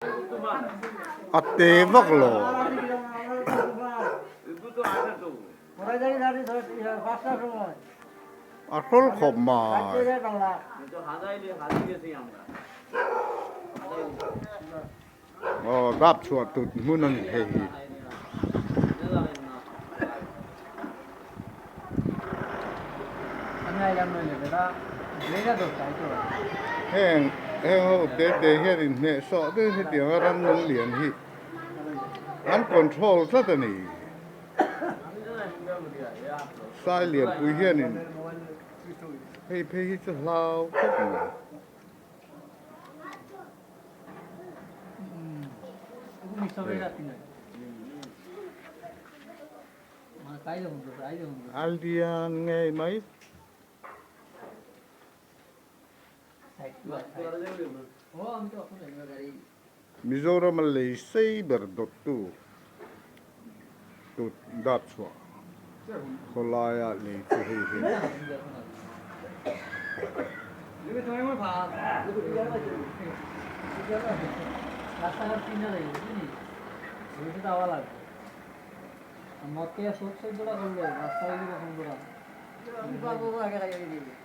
아 대박로. আসল খুব মাছ 어 납추와 또 무는 회희 행 행호 대대해는 네 서도 해디어란 능련히 안 컨트롤 사더니 sai liền quý hiền thì hay hay cho lao khóc mà Aldian nghe mấy Mizoram Malaysia berdotu tut datswa Kolaya ni tuhi মত কে সোচ সহ্যটা করলে রাস্তায় কখন